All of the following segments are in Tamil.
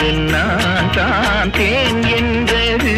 இங்கு நான் தான் தேன் என்றது.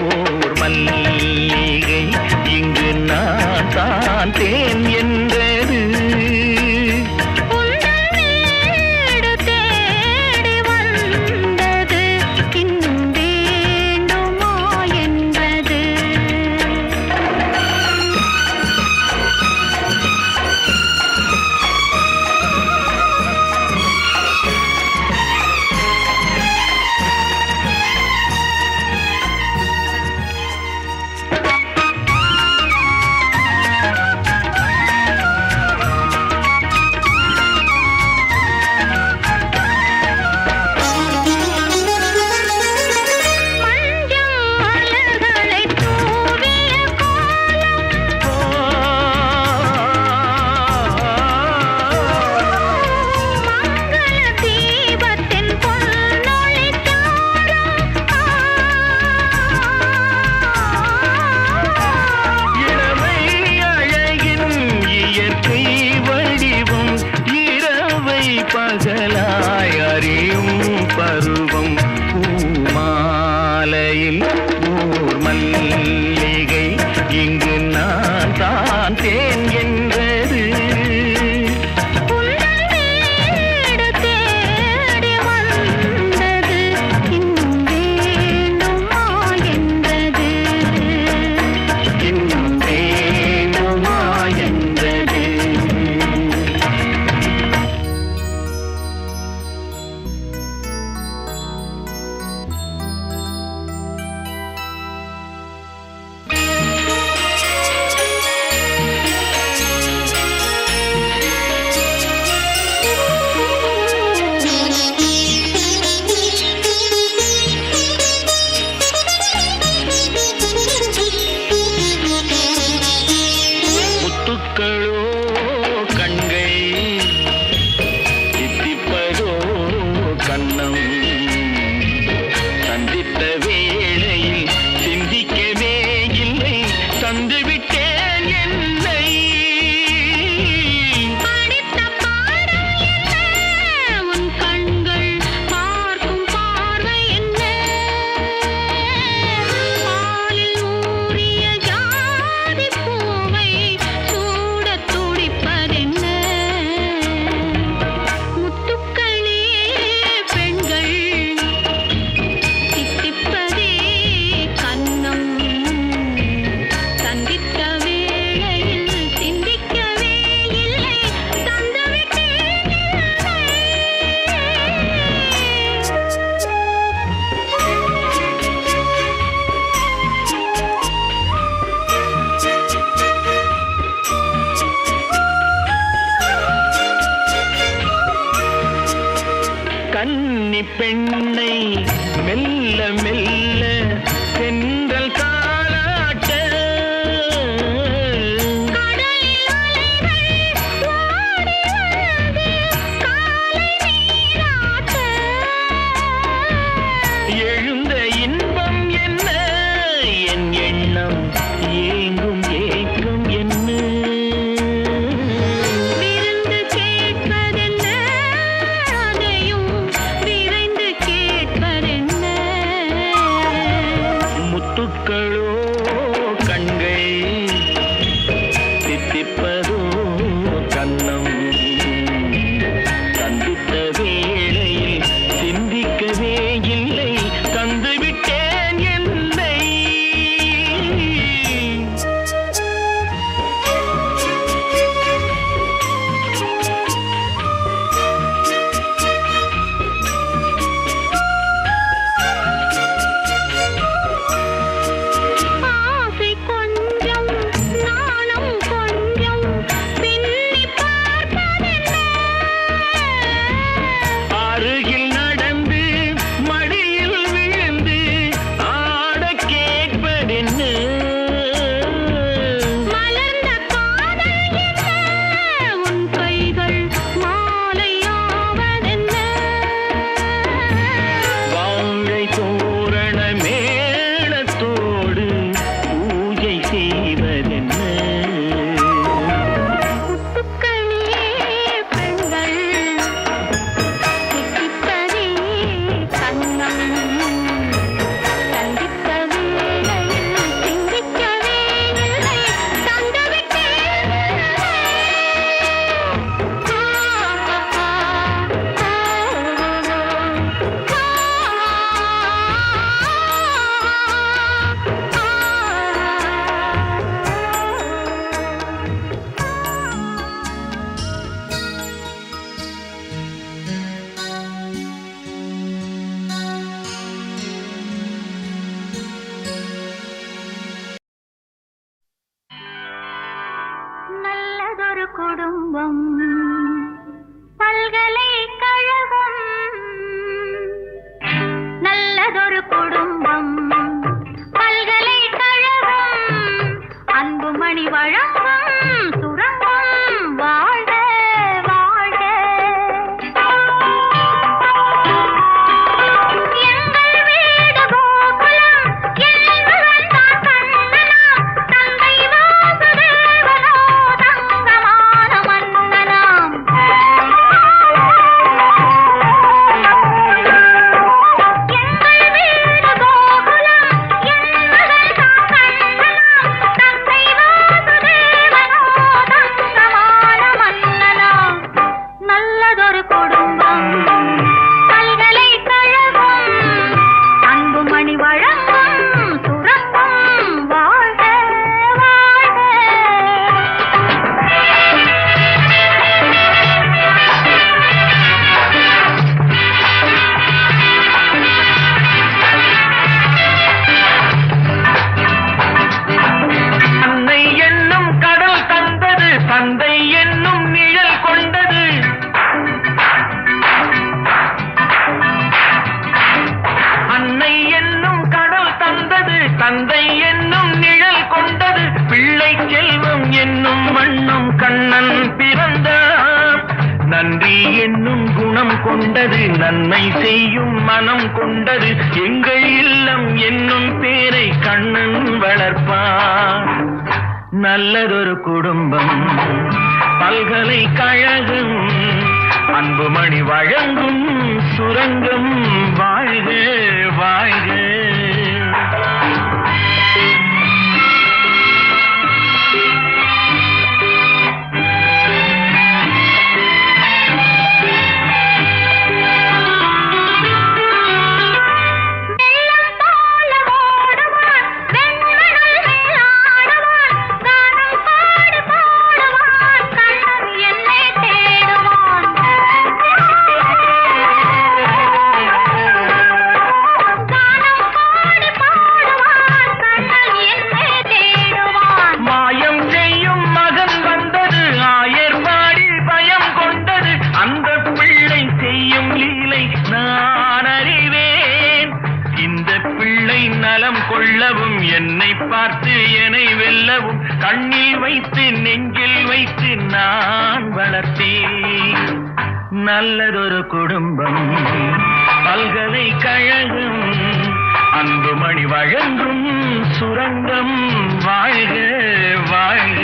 ஓர் மல்லிகை இங்கு நான் தான் தேன் என்றது. பகலாய் அறியும் பருவம் பூமாலையில் ஓர் மல்லிகை இங்கு நான் தான் தேன் என்றது. கன்னி பெண்ணை மெல்ல மெல்ல தென்றல் தாலாட்ட எழுந்த இன்பம் என்ன என் எண்ணம் ஏங்கும் ஏக்கம் குடும்பம் பல்கலைக்கழகம் நல்லதொரு குடும்பம் பல்கலைக்கழகம் அன்புமணி வழங்கும் சுரங்கம் வாழ்க வாழ்க எங்கள் வீடு கோகுலம் என்பவன் தான் கண்ணனாம் தந்தை வாசுதேவனோ தங்கமான மன்னனாம் எங்கள் வீடு கோகுலம் என்பவன் தான் கண்ணனாம் தந்தை வாசுதேவனோ தங்கமான மன்னனாம் நல்லதொரு குடும்பம் பல்கலைக்கழகம் அன்புமணி வழங்கும் சுரங்கம் வாழ்க வாழ்க அன்னை என்னும் கடல் தந்தது தந்தை என்னும் நிழல் கொண்டது அன்னை என்னும் கடல் தந்தது தந்தை என்னும் நிழல் கொண்டது பிள்ளை செல்வம் என்னும் வண்ணம் கண்ணன் பிறந்தான் நன்றி என்னும் குணம் கொண்டது நன்மை செய்யும் மனம் கொண்டது எங்கள் இல்லம் என்னும் பேரை கண்ணன் வளர்ப்பான் நல்லதொரு குடும்பம் பல்கலைக்கழகம் அன்புமணி வழங்கும் சுரங்கம் வாழ்க வாழ்க வெள்ளம் போல ஓடுவான் வெண்மணல் மேலாடுவான் கானம் பாடி பாடுவான் கண்ணன் என்னை தேடுவான் கானம் பாடி பாடுவான் கண்ணன் என்னை தேடுவான் மாயம் செய்யும் மகன் வந்தது ஆயர்வாடி பயம் கொண்டது அந்த பிள்ளை செய்யும் லீலை நான் அறிவேன் இந்த பிள்ளை நலம் கொள்ளவும் என்னை பார்த்து என்னை வெல்லவும் கண்ணில் வைத்து நெஞ்சில் வைத்து நான் வளர்த்தேன் நல்லதொரு குடும்பம் பல்கலைக்கழகம் அன்புமணி வழங்கும் சுரங்கம் வாழ்க வாழ்க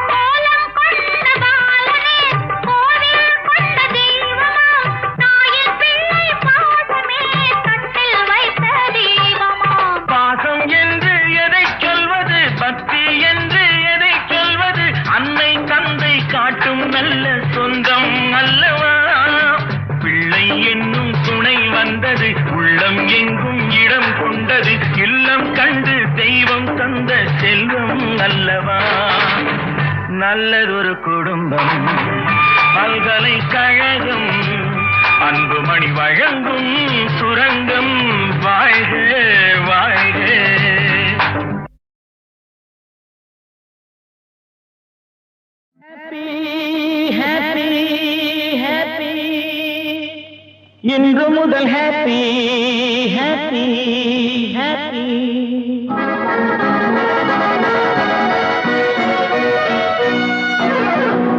கோலம் கொண்ட பாலனே கோவில் கொண்ட தெய்வமாம் தாயின் பிள்ளை பாசமே கட்டில் வைத்த தெய்வமாம் பாசம் என்று எதை சொல்வது பக்தி என்று எதை சொல்வது அன்னை தந்தை காட்டும் நல்ல சொந்தம் அல்லவா பிள்ளை என்னும் துணை வந்தது உள்ளம் எங்கும் இடம் கொண்டது இல்லம் கண்டு தெய்வம் தந்த செல்வம் அல்லவா நல்லதொரு குடும்பம் பல்கலைக்கழகம் அன்புமணி வழங்கும் சுரங்கம் வாழ்க வாழ்க ஹாப்பி ஹாப்பி இன்று முதல் ஹாப்பி ஹாப்பி ஹாப்பி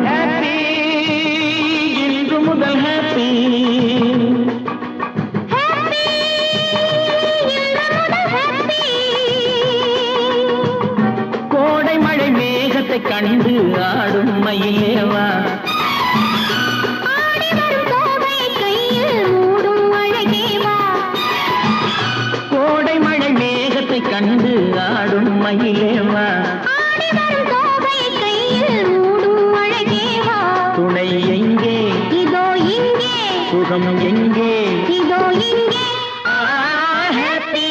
ஹாப்பி இன்று முதல் ஹாப்பி கோடை மழை மேகத்தை கண்டு ஆடும் மயிலேவா ஆடி வரும் கோவை கையில் மூடும் அழகேவா கோடை மழை மேகத்தை கண்டு ஆடும் மயிலேவா ஆடி வரும் கோவை கையில் மூடும் அழகேவா துணை எங்கே இதோ இங்கே சுகம் எங்கே இதோ இங்கே ஹாப்பி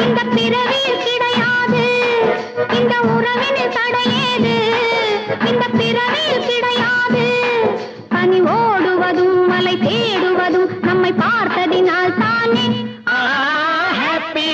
இந்த பிறவியில் கிடையாது, இந்த உறவினில் தடையேது, இந்த பிறவியில் கிடையாது. பனி ஓடுவதும் மலை தேடுவதும் நம்மை பார்த்ததினால் தானே. ஹாப்பி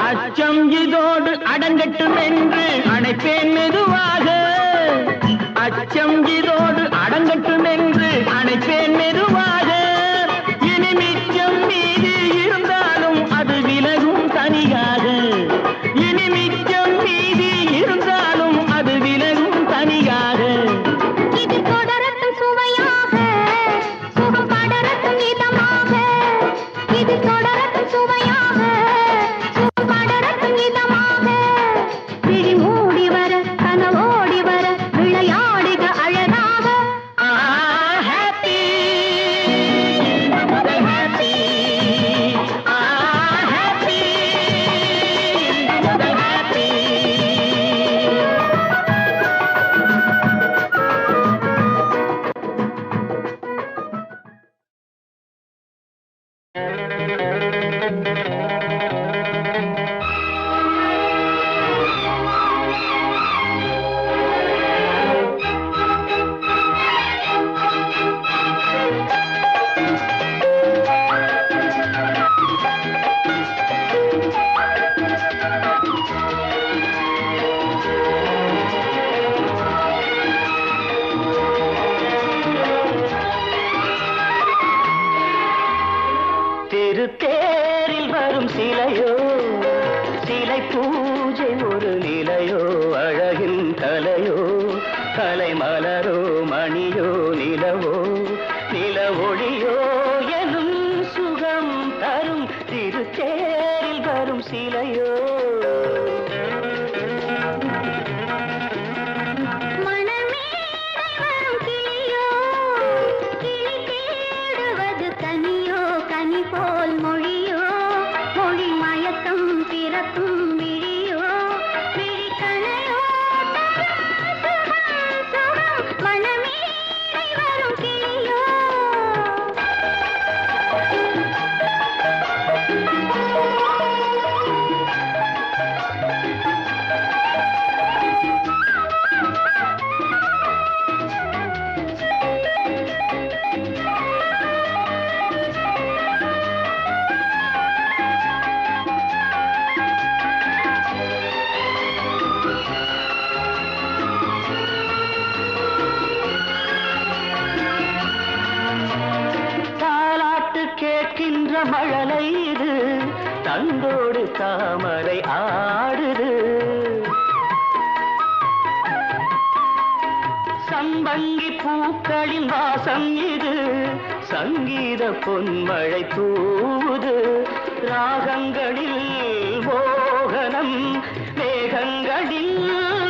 அச்சம் இதோடு அடங்கட்டும் என்று அணைப்பேன் மெதுவாக. அச்சம் இதோடு அடங்கட்டும் என்று அணைப்பேன் மெதுவாக. இனி மிச்சம் மீதி இருந்தாலும் அது விலகும் தனியாக. இனி மிச்சம் மீதி இருந்தாலும் அது விலகும் தனியாக. இது தொடரட்டும் சுவையாக, சுகம் படரட்டும் இதமாக. இது தொடரட்டும் சுவையாக, சுகம் படரட்டும் இதமாக. விழி மூடி வர கனவோடி வர விளையாடுக அழகாக. ஹாப்பி முதல் ஹாப்பி. ஹாப்பி முதல் ஹாப்பி. திருத்தேரில் வரும் சிலையோ, சிலை பூஜை ஒரு நிலையோ, அழகின் கலையோ, கலை மலரோ, மணியோ, நிலவோ, நில ஒளியோ எனும் சுகம் தரும் திருத்தேரில் வரும் சிலையோ. மணமேடை வரும் கிளியோ, கிளி தேடுவது கனியோ, கனி போல் மொழியோ, மொழி மயக்கம் பிறக்கும் விழியோ, விழி கணையோ தரும் சுகம் சுகம். மணமேடை வரும் கிளியோ. தாலாட்டு கேட்கின்ற மழலை இது, தந்தோடு தாமரை ஆடுது. சம்பங்கி பூக்களின் வாசம் இது, சங்கீத பொன்மழை தூவுது. ராகங்களில் மோகனம், மேகங்களில்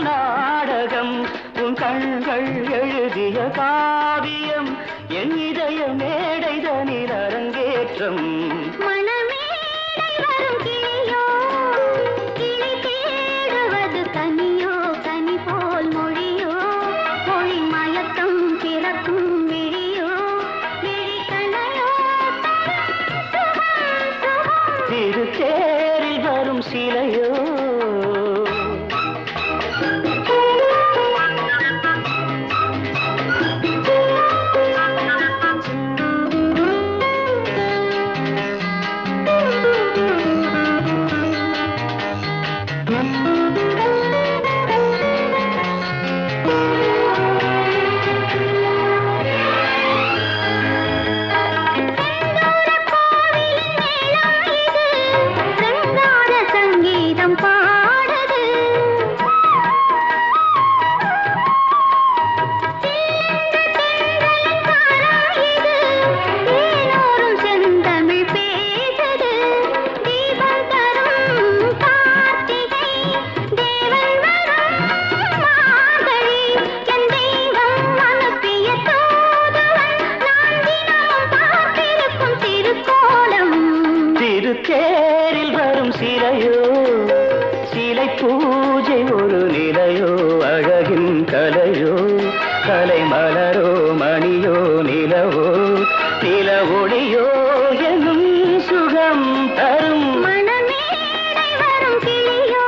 நாடகம். உன் கண்கள் எழுதிய காவியம், என் இதய மேடைதனில் அரங்கேற்றம். மணமேடை வரும் கிளியோ, கிளி தேடுவது கனியோ, கனி போல் மொழியோ, மொழி மயக்கம் பிறக்கும் விழியோ, விழி கணையோ தரும் சுகம் சுகம். திருத்தேரில் வரும் சிலையோ. சிங்கார சங்கீதம் மலரோ மணியோ நிலவோ நில ஒளியோ எனும் சுகம் தரும் மனமேடை வரும் கிளியோ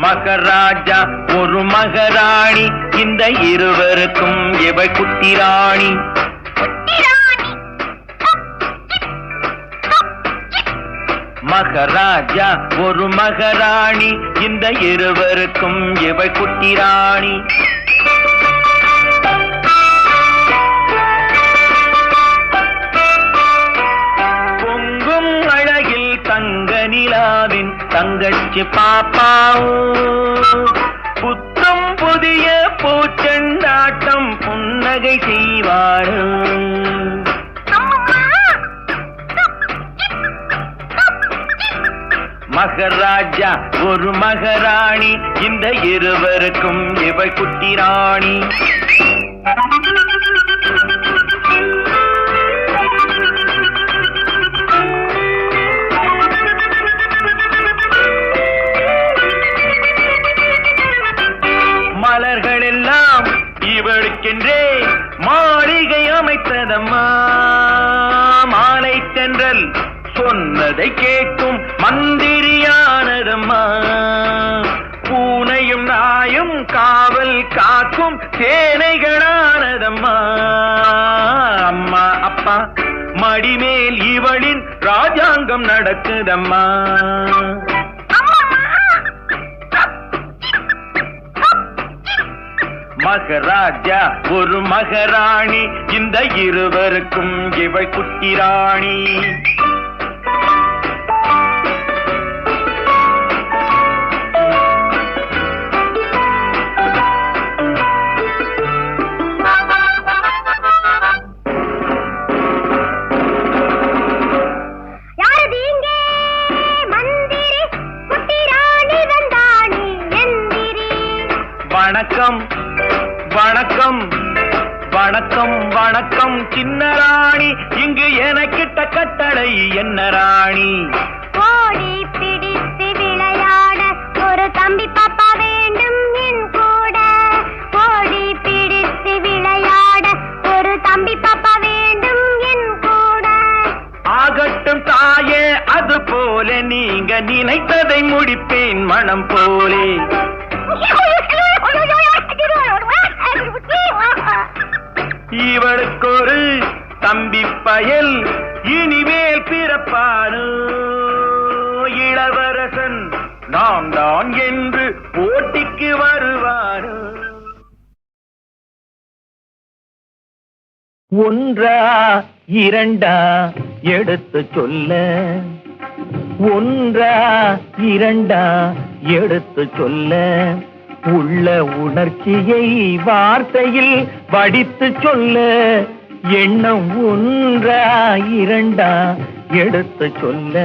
மகராஜா ஒரு மகராணி இந்த இருவருக்கும் இவள் குட்டி ராணி. மகராஜா ஒரு மகராணி இந்த இருவருக்கும் இவள் குட்டி ராணி. பொங்கும் அழகில் தங்க நிலாவின் தங்கச்சி பாப்பாவோ புத்தம் புதிய பூச்செண்டாட்டம் புன்னகை செய்வாரோ. மகராஜா ஒரு மகராணி இந்த இருவருக்கும் இவள் குட்டி ராணி. மலர்கள் எல்லாம் இவளுக்கென்றே மாளிகை அமைத்ததம்மா. மாலை தென்றல் சொன்னதை கேட்கும் மந்திரியானதம்மா. பூனையும் நாயும் காவல் காக்கும் சேனைகளானதம்மா. அம்மா அப்பா மடிமேல் இவளின் ராஜாங்கம் நடக்குதம்மா. மகராஜா ஒரு மகராணி இந்த இருவருக்கும் இவள் குட்டி ராணி. வணக்கம் வணக்கம் வணக்கம் வணக்கம் சின்ன ராணி, இங்கு எனக்கிட்ட கட்டளை என்ன ராணி? ஓடி பிடித்து விளையாட ஒரு தம்பி பாப்பா வேண்டும் என் கூட. ஓடி பிடித்து விளையாட ஒரு தம்பி பாப்பா வேண்டும் என் கூட. ஆகட்டும் தாயே, அது போல நீங்க நினைத்ததை முடிப்பேன் மனம் போலே. இவளுக்கு ஒரு தம்பி பயல் இனிமேல் பிறப்பானோ. இளவரசன் நான் தான் என்று போட்டிக்கு வருவானோ. ஒன்றா இரண்டா எடுத்து சொல்ல, ஒன்றா இரண்டா எடுத்து சொல்ல, உள்ள உணர்ச்சியை வார்த்தையில் வடித்து சொல்ல, எண்ணம் ஒன்றா இரண்டா எடுத்து சொல்ல,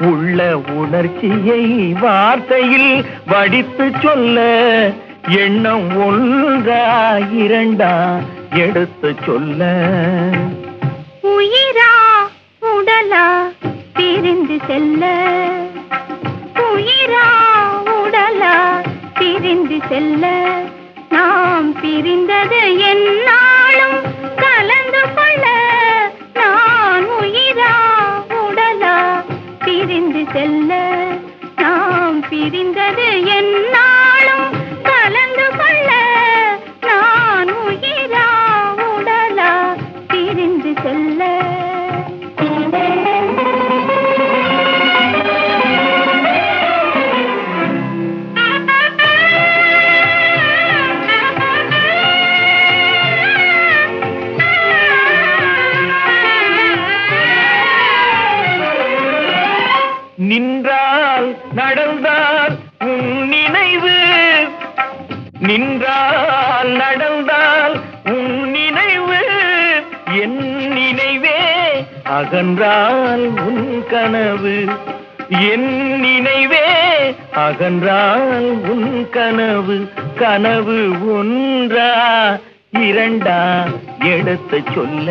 உள்ள உணர்ச்சியை வார்த்தையில் வடித்து சொல்ல, எண்ணம் ஒன்றா இரண்டா எடுத்து சொல்ல. உயிரா உடலா பிரிந்து செல்ல, உயிரா உடலா பிரிந்து செல்ல, நாம் பிரிந்தது என்னாலும் கலந்து கொள்ள. நான் உயிரா உடலா பிரிந்து செல்ல, நாம் பிரிந்தது என்னாலும் கலந்து கொள்ள. நான் உயிரா உடலா பிரிந்து செல்ல. நின்றால் நடந்தால் உன் நினைவு, நின்றால் நடந்தால் உன் நினைவு, என் நினைவே அகன்றால் உன் கனவு. என் நினைவே அகன்றால் உன் கனவு கனவு ஒன்றா இரண்டா எடுத்து சொல்ல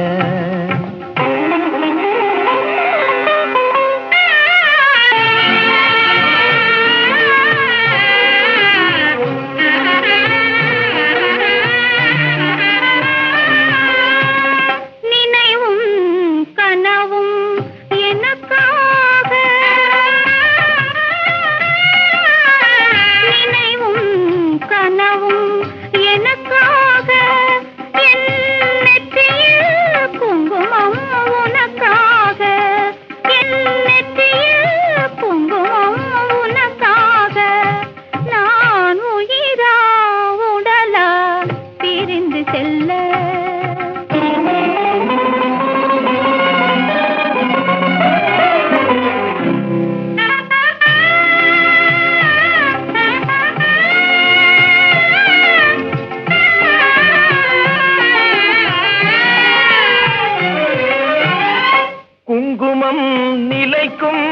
குங்குமம் நிலைக்கும்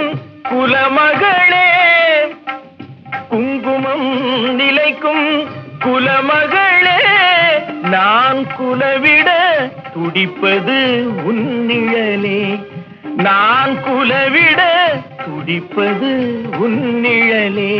குலமகளே குங்குமம் நிலைக்கும் குலமகளே நான் குலவிட துடிப்பது உன் நிழலே நான் குலவிட துடிப்பது உன் நிழலே